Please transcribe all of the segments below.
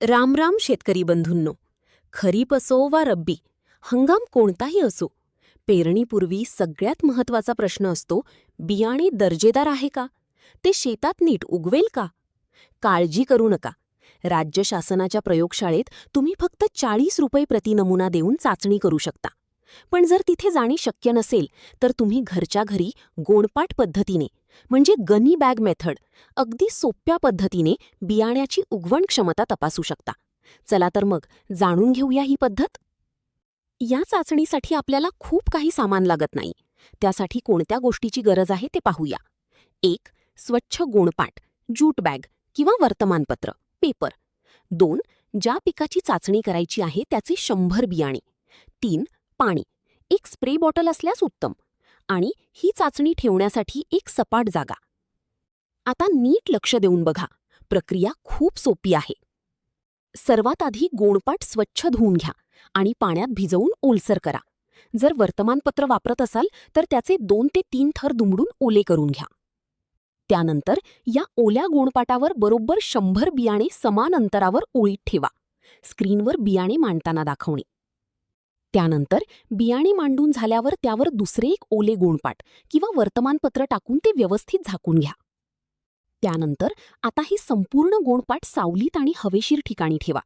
राम राम शेतकरी बंधूंनो. खरीप असो वा रब्बी, हंगाम कोणताही असो, पेरणीपूर्वी सगळ्यात महत्त्वाचा प्रश्न असतो, बियाणे दर्जेदार आहे का? ते शेतात नीट उगवेल का? काळजी करू नका. राज्य शासनाच्या प्रयोगशाळेत तुम्ही फक्त 40 रुपये प्रति नमुना देऊन चाचणी करू शकता. पण जर तिथे जाणे शक्य नसेल, तर तुम्ही घरच्या घरी गोणपाट पद्धतीने म्हणजे गनी बॅग मेथड, अगदी सोप्या पद्धतीने बियाण्याची उगवण क्षमता तपासू शकता. चला तर मग जाणून घेऊया ही पद्धत. या चाचणीसाठी आपल्याला खूप काही सामान लागत नाही. त्यासाठी कोणत्या गोष्टीची गरज आहे ते पाहूया. 1. स्वच्छ गोणपाट, ज्यूट बॅग किंवा वर्तमानपत्र, पेपर. 2. ज्या पिकाची चाचणी करायची आहे त्याचे 100 बियाणे. 3. पाणी, एक स्प्रे बॉटल असल्यास उत्तम. आणि ही चाचणी ठेवण्यासाठी एक सपाट जागा. आता नीट लक्ष देऊन बघा, प्रक्रिया खूप सोपी आहे. सर्वात आधी गोणपाट स्वच्छ धुवून घ्या आणि पाण्यात भिजवून ओलसर करा. जर वर्तमानपत्र वापरत असाल तर त्याचे 2 ते 3 थर दुमडून ओले करून घ्या. त्यानंतर या ओल्या गोणपाटावर बरोबर 100 बियाणे समान अंतरावर ओळीत ठेवा. स्क्रीनवर बियाणे मांडताना दाखवणे. त्यानंतर बियाणे मांडून झाल्यावर त्यावर दुसरे एक ओले गोणपाट किंवा वर्तमानपत्र टाकून ते व्यवस्थित झाकून घ्या. त्यानंतर आता ही संपूर्ण गोणपाट सावलीत आणि हवेशीर ठिकाणी ठेवा.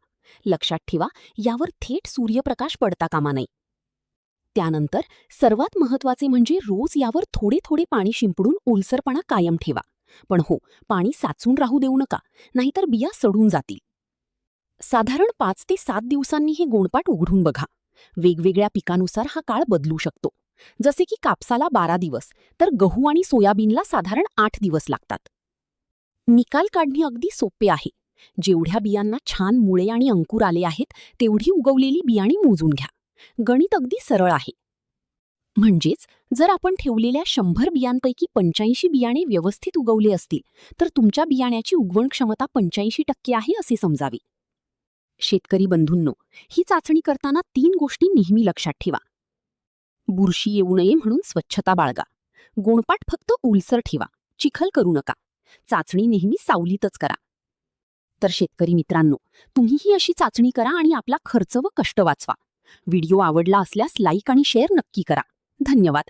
लक्षात ठेवा, यावर थेट सूर्यप्रकाश पडता कामा नये. त्यानंतर सर्वात महत्त्वाचे म्हणजे रोज यावर थोडे थोडे पाणी शिंपडून ओलसरपणा कायम ठेवा. पण हो, पाणी साचून राहू देऊ नका, नाहीतर बिया सडून जातील. साधारण 5 ते 7 दिवसांनी हे गोणपाट उघडून बघा. वेगवेगळ्या पिकानुसार हा काळ बदलू शकतो. जसे की कापसाला 12 दिवस, तर गहू आणि सोयाबीनला साधारण 8 दिवस लागतात. निकाल काढणे अगदी सोपे आहे. जेवढ्या बियांना छान मुळे आणि अंकुर आले आहेत, तेवढी उगवलेली बियाणे मोजून घ्या. गणित अगदी सरळ आहे. म्हणजेच जर आपण ठेवलेल्या 100 बियांपैकी 85 बियाणे व्यवस्थित उगवले असतील, तर तुमच्या बियाण्याची उगवण क्षमता 85% आहे असे समजावे. शेतकरी बंधूंनो, ही चाचणी करताना 3 गोष्टी नेहमी लक्षात ठेवा. बुरशी येऊ नये म्हणून स्वच्छता बाळगा. गोणपाट फक्त ओलसर ठेवा, चिखल करू नका. चाचणी नेहमी सावलीतच करा. तर शेतकरी मित्रांनो, तुम्हीही अशी चाचणी करा आणि आपला खर्च व कष्ट वाचवा. व्हिडिओ आवडला असल्यास लाईक आणि शेअर नक्की करा. धन्यवाद.